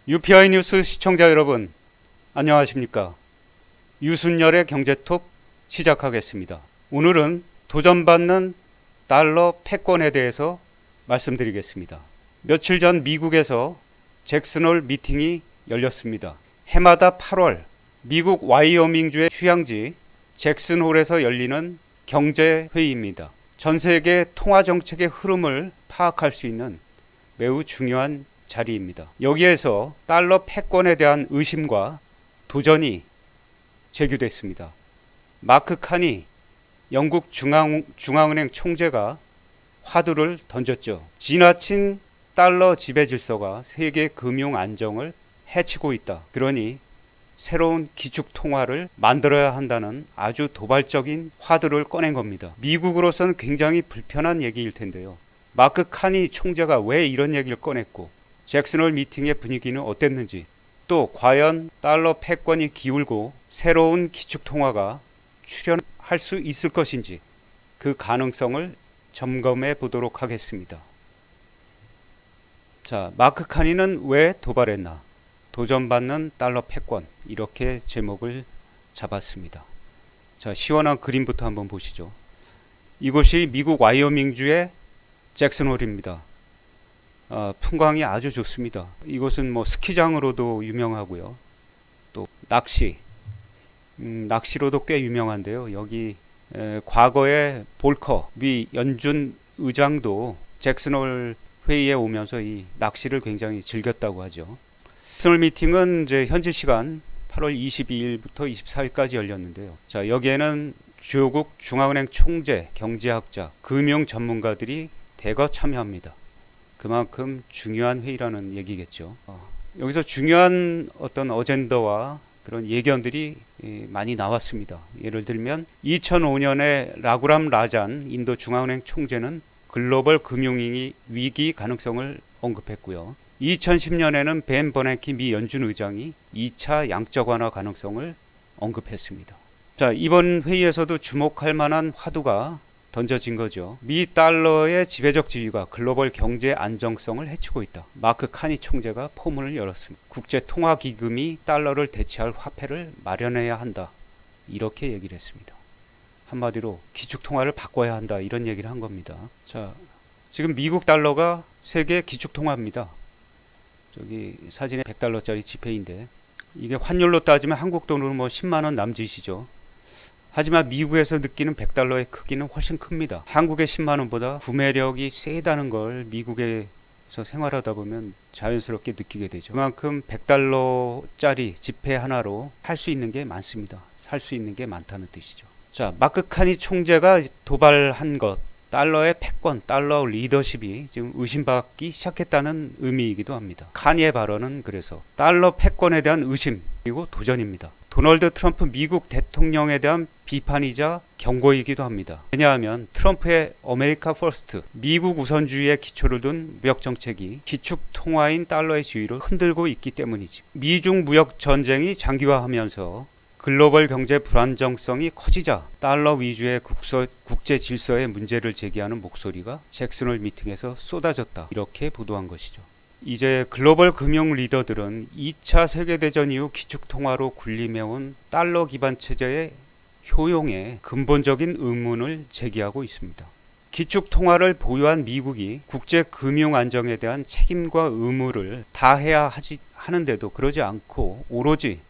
UPI 뉴스 시청자 여러분, 안녕하십니까? 유순열의 경제톱 시작하겠습니다. 오늘은 도전받는 달러 패권에 대해서 말씀드리겠습니다. 며칠 전 미국에서 잭슨홀 미팅이 열렸습니다. 해마다 8월 미국 와이어밍주의 휴양지 잭슨홀에서 열리는 경제회의입니다. 전 세계 통화정책의 흐름을 파악할 수 있는 매우 중요한 자리입니다. 여기에서 달러 패권에 대한 의심과 도전이 제기됐습니다. 마크 칸이 영국 중앙은행 총재가 화두를 던졌죠. 지나친 달러 지배 질서가 세계 금융 안정을 해치고 있다. 그러니 새로운 기축 통화를 만들어야 한다는 아주 도발적인 화두를 꺼낸 겁니다. 미국으로서는 굉장히 불편한 얘기일 텐데요. 마크 칸이 총재가 왜 이런 얘기를 꺼냈고 잭슨홀 미팅의 분위기는 어땠는지, 또 과연 달러 패권이 기울고 새로운 기축통화가 출현할 수 있을 것인지 그 가능성을 점검해 보도록 하겠습니다. 자, 마크 카니는 왜 도발했나? 도전받는 달러 패권, 이렇게 제목을 잡았습니다. 자, 시원한 그림부터 한번 보시죠. 이곳이 미국 와이어밍주의 잭슨홀입니다. 풍광이 아주 좋습니다. 이곳은 뭐 스키장으로도 유명하고요. 또 낚시로도 꽤 유명한데요. 여기 과거에 볼커 미 연준 의장도 잭슨홀 회의에 오면서 이 낚시를 굉장히 즐겼다고 하죠. 잭슨홀 미팅은 이제 현지 시간 8월 22일부터 24일까지 열렸는데요. 자, 여기에는 주요국 중앙은행 총재, 경제학자, 금융 전문가들이 대거 참여합니다. 그만큼 중요한 회의라는 얘기겠죠. 여기서 중요한 어떤 어젠더와 그런 예견들이 많이 나왔습니다. 예를 들면 2005년에 라구람 라잔 인도 중앙은행 총재는 글로벌 금융위기 가능성을 언급했고요. 2010년에는 벤 버냉키 미 연준 의장이 2차 양적 완화 가능성을 언급했습니다. 자, 이번 회의에서도 주목할 만한 화두가 던져진 거죠. 미 달러의 지배적 지위가 글로벌 경제 안정성을 해치고 있다. 마크 카니 총재가 포문을 열었습니다. 국제통화기금이 달러를 대체할 화폐를 마련해야 한다. 이렇게 얘기를 했습니다. 한마디로 기축통화를 바꿔야 한다. 이런 얘기를 한 겁니다. 자, 지금 미국 달러가 세계 기축통화입니다. 저기 사진에 100달러짜리 지폐인데 이게 환율로 따지면 한국 돈으로 뭐 10만원 남짓이죠. 하지만 미국에서 느끼는 100달러의 크기는 훨씬 큽니다. 한국의 10만원보다 구매력이 세다는 걸 미국에서 생활하다 보면 자연스럽게 느끼게 되죠. 그만큼 100달러짜리 지폐 하나로 할 수 있는 게 많습니다. 살 수 있는 게 많다는 뜻이죠. 자, 마크 카니 총재가 도발한 것, 달러의 패권, 달러 리더십이 지금 의심받기 시작했다는 의미이기도 합니다. 카니의 발언은 그래서 달러 패권에 대한 의심 그리고 도전입니다. 도널드 트럼프 미국 대통령에 대한 비판이자 경고이기도 합니다. 왜냐하면 트럼프의 아메리카 퍼스트, 미국 우선주의에 기초를 둔 무역정책이 기축통화인 달러의 지위를 흔들고 있기 때문이지. 미중 무역 전쟁이 장기화하면서 글로벌 경제 불안정성이 커지자 달러 위주의 국제 질서의 문제를 제기하는 목소리가 잭슨홀 미팅에서 쏟아졌다. 이렇게 보도한 것이죠. 이제 글로벌 금융 리더들은 2차 세계대전 이후 기축통화로 군림해온 달러 기반 체제의 효용에 근본적인 의문을 제기하고 있습니다. 기축통화를 보유한 미국이 국제 금융 안정에 대한 책임과 의무를 다해야 하는데도 그러지 않고 오로지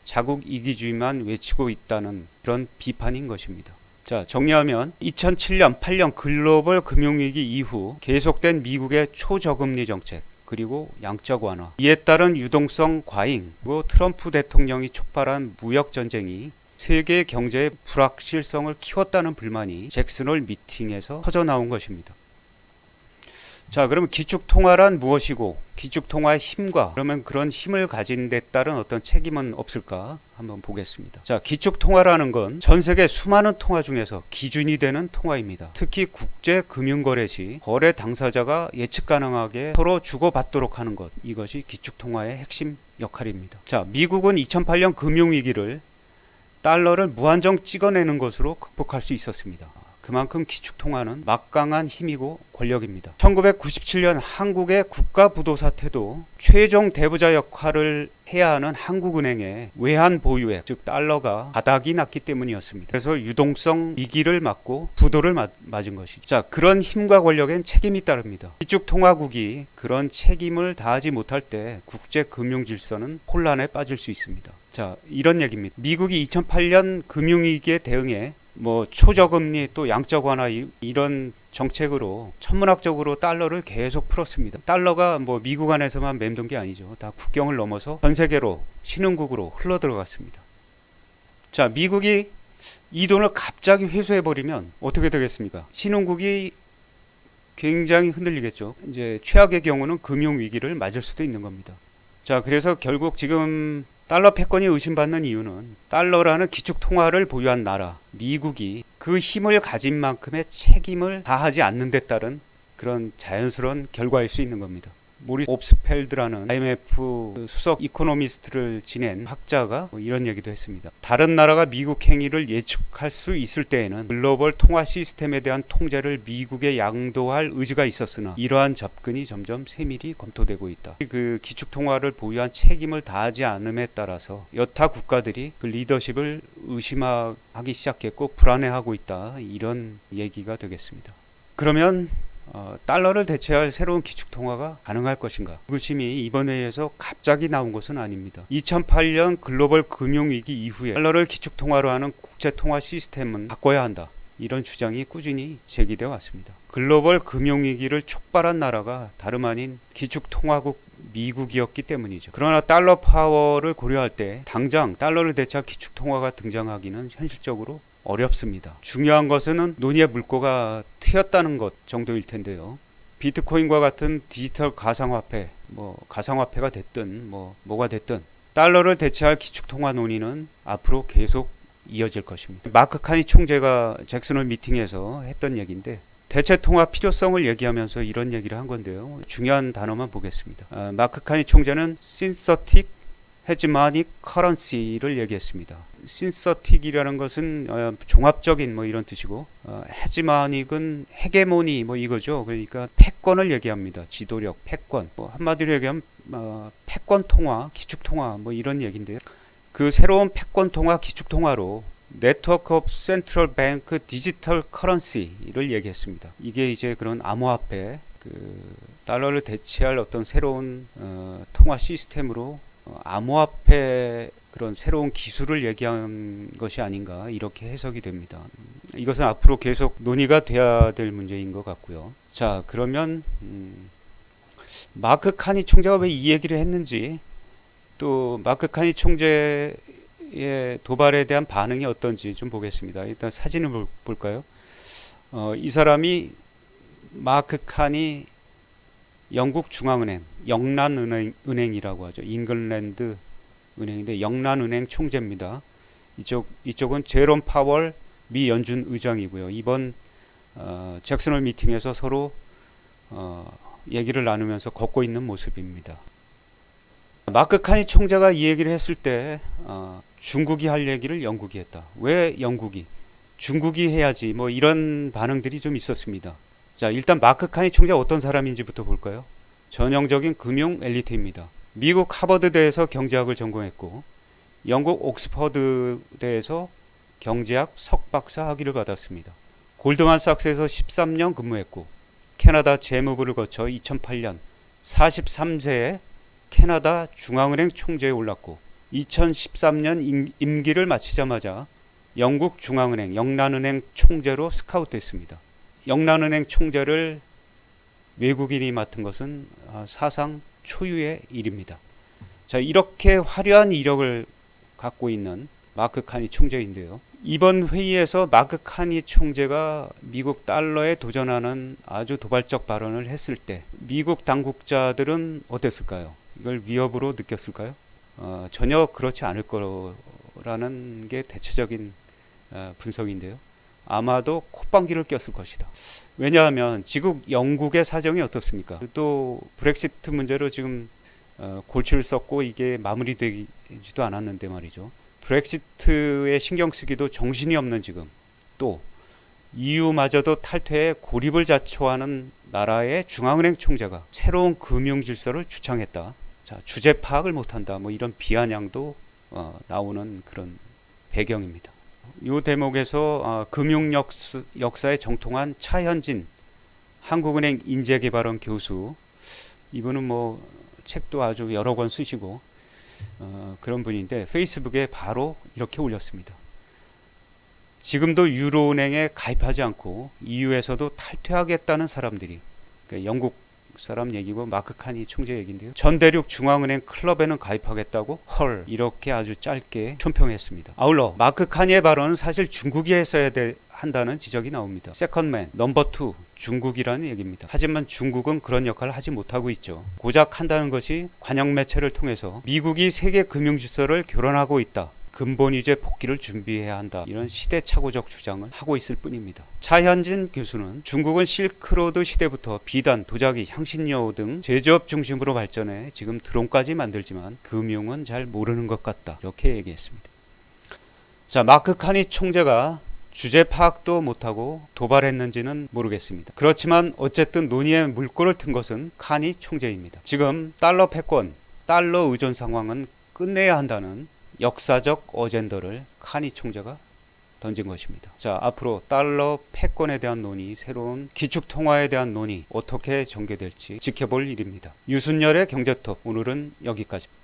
자국 이기주의만 외치고 있다는 그런 비판인 것입니다. 자, 정리하면 2007년, 8년 글로벌 금융위기 이후 계속된 미국의 초저금리 정책 그리고 양적 완화, 이에 따른 유동성 과잉, 그리고 트럼프 대통령이 촉발한 무역 전쟁이 세계 경제의 불확실성을 키웠다는 불만이 잭슨홀 미팅에서 터져나온 것입니다. 자, 그러면 기축통화란 무엇이고 기축통화의 힘과 그러면 그런 힘을 가진 데 따른 어떤 책임은 없을까 한번 보겠습니다. 자, 기축통화라는 건 전 세계 수많은 통화 중에서 기준이 되는 통화입니다. 특히 국제금융거래 시 거래 당사자가 예측 가능하게 서로 주고받도록 하는 것, 이것이 기축통화의 핵심 역할입니다. 자, 미국은 2008년 금융위기를 달러를 무한정 찍어내는 것으로 극복할 수 있었습니다. 그만큼 기축통화는 막강한 힘이고 권력입니다. 1997년 한국의 국가부도사 태도 최종 대부자 역할을 해야 하는 한국은행의 외환 보유액, 즉 달러가 바닥이 났기 때문이었습니다. 그래서 유동성 위기를 맞고 부도를 맞은 것이죠. 자, 그런 힘과 권력엔 책임이 따릅니다. 기축통화국이 그런 책임을 다하지 못할 때 국제 금융 질서는 혼란에 빠질 수 있습니다. 자, 이런 얘기입니다. 미국이 2008년 금융위기에 대응해 초저금리 또 양적 완화 이런 정책으로 천문학적으로 달러를 계속 풀었습니다. 달러가 미국 안에서만 맴돈 게 아니죠. 다 국경을 넘어서 전 세계로 신흥국으로 흘러 들어갔습니다. 자, 미국이 이 돈을 갑자기 회수해버리면 어떻게 되겠습니까? 신흥국이 굉장히 흔들리겠죠. 이제 최악의 경우는 금융위기를 맞을 수도 있는 겁니다. 자, 그래서 결국 지금 달러 패권이 의심받는 이유는 달러라는 기축통화를 보유한 나라 미국이 그 힘을 가진 만큼의 책임을 다하지 않는 데 따른 그런 자연스러운 결과일 수 있는 겁니다. 모리스 옵스펠드라는 IMF 수석 이코노미스트를 지낸 학자가 이런 얘기도 했습니다. 다른 나라가 미국 행위를 예측할 수 있을 때에는 글로벌 통화 시스템에 대한 통제를 미국에 양도할 의지가 있었으나 이러한 접근이 점점 세밀히 검토되고 있다. 그 기축통화를 보유한 책임을 다하지 않음에 따라서 여타 국가들이 그 리더십을 의심하기 시작했고 불안해하고 있다. 이런 얘기가 되겠습니다. 그러면 달러를 대체할 새로운 기축통화가 가능할 것인가? 의구심이 이번 회의에서 갑자기 나온 것은 아닙니다. 2008년 글로벌 금융위기 이후에 달러를 기축통화로 하는 국제통화 시스템은 바꿔야 한다. 이런 주장이 꾸준히 제기되어 왔습니다. 글로벌 금융위기를 촉발한 나라가 다름 아닌 기축통화국 미국이었기 때문이죠. 그러나 달러 파워를 고려할 때 당장 달러를 대체할 기축통화가 등장하기는 현실적으로 어렵습니다. 중요한 것은 논의의 물꼬가 트였다는 것 정도일 텐데요. 비트코인과 같은 디지털 가상화폐, 가상화폐가 됐든 뭐가 됐든 달러를 대체할 기축통화 논의는 앞으로 계속 이어질 것입니다. 마크 카니 총재가 잭슨홀 미팅에서 했던 얘기인데 대체 통화 필요성을 얘기하면서 이런 얘기를 한 건데요. 중요한 단어만 보겠습니다. 마크 카니 총재는 synthetic hegemonic currency를 얘기했습니다. 신서틱이라는 것은 종합적인 이런 뜻이고 헤지마닉은 헤게모니 이거죠. 그러니까 패권을 얘기합니다. 지도력, 패권. 한마디로 얘기하면 패권 통화, 기축 통화 이런 얘기인데요. 그 새로운 패권 통화, 기축 통화로 네트워크 오브 센트럴 뱅크 디지털 커런시를 얘기했습니다. 이게 이제 그런 암호화폐, 달러를 대체할 어떤 새로운 통화 시스템으로 암호화폐 그런 새로운 기술을 얘기한 것이 아닌가 이렇게 해석이 됩니다. 이것은 앞으로 계속 논의가 돼야 될 문제인 것 같고요. 자, 그러면 마크 카니 총재가 왜 이 얘기를 했는지 또 마크 카니 총재의 도발에 대한 반응이 어떤지 좀 보겠습니다. 일단 사진을 볼까요? 이 사람이 마크 카니 영국 중앙은행, 영란은행이라고 하죠. 잉글랜드 은행인데 영란은행 총재입니다. 이쪽은 제롬 파월 미 연준 의장이고요. 이번 잭슨홀 미팅에서 서로 얘기를 나누면서 걷고 있는 모습입니다. 마크 카니 총재가 이 얘기를 했을 때 중국이 할 얘기를 영국이 했다. 왜 영국이? 중국이 해야지. 이런 반응들이 좀 있었습니다. 자, 일단 마크 카니 총재가 어떤 사람인지부터 볼까요? 전형적인 금융 엘리트입니다. 미국 하버드대에서 경제학을 전공했고 영국 옥스퍼드대에서 경제학 석박사 학위를 받았습니다. 골드만삭스에서 13년 근무했고 캐나다 재무부를 거쳐 2008년 43세에 캐나다 중앙은행 총재에 올랐고 2013년 임기를 마치자마자 영국 중앙은행 영란은행 총재로 스카우트됐습니다. 영란은행 총재를 외국인이 맡은 것은 사상 초유의 일입니다. 자, 이렇게 화려한 이력을 갖고 있는 마크 카니 총재인데요. 이번 회의에서 마크 카니 총재가 미국 달러에 도전하는 아주 도발적 발언을 했을 때 미국 당국자들은 어땠을까요? 이걸 위협으로 느꼈을까요? 전혀 그렇지 않을 거라는 게 대체적인 분석인데요. 아마도 콧방귀를 꼈을 것이다. 왜냐하면 지금 영국의 사정이 어떻습니까? 또 브렉시트 문제로 지금 골치를 썼고 이게 마무리되지도 않았는데 말이죠. 브렉시트에 신경 쓰기도 정신이 없는 지금 또 EU마저도 탈퇴에 고립을 자초하는 나라의 중앙은행 총재가 새로운 금융 질서를 주창했다. 자, 주제 파악을 못한다. 뭐 이런 비아냥도 나오는 그런 배경입니다. 이 대목에서 금융 역사에 정통한 차현진 한국은행 인재개발원 교수, 이분은 뭐 책도 아주 여러 권 쓰시고 그런 분인데 페이스북에 바로 이렇게 올렸습니다. 지금도 유로은행에 가입하지 않고 EU에서도 탈퇴하겠다는 사람들이, 그러니까 영국 사람 얘기고 마크 카니 총재 얘기인데요. 전 대륙 중앙은행 클럽에는 가입하겠다고 헐, 이렇게 아주 짧게 촌평했습니다. 아울러 마크 카니의 발언은 사실 중국이 했어야 한다는 지적이 나옵니다. 세컨맨 넘버 2 중국이라는 얘기입니다. 하지만 중국은 그런 역할을 하지 못하고 있죠. 고작 한다는 것이 관영 매체를 통해서 미국이 세계 금융 질서를 교란하고 있다, 근본 위주의 복귀를 준비해야 한다, 이런 시대착오적 주장을 하고 있을 뿐입니다. 차현진 교수는 중국은 실크로드 시대부터 비단, 도자기, 향신료 등 제조업 중심으로 발전해 지금 드론까지 만들지만 금융은 잘 모르는 것 같다, 이렇게 얘기했습니다. 자, 마크 카니 총재가 주제 파악도 못하고 도발했는지는 모르겠습니다. 그렇지만 어쨌든 논의의 물꼬를 튼 것은 카니 총재입니다. 지금 달러 패권, 달러 의존 상황은 끝내야 한다는 역사적 어젠더를 카니 총재가 던진 것입니다. 자, 앞으로 달러 패권에 대한 논의, 새로운 기축통화에 대한 논의 어떻게 전개될지 지켜볼 일입니다. 유순열의 경제톱, 오늘은 여기까지입니다.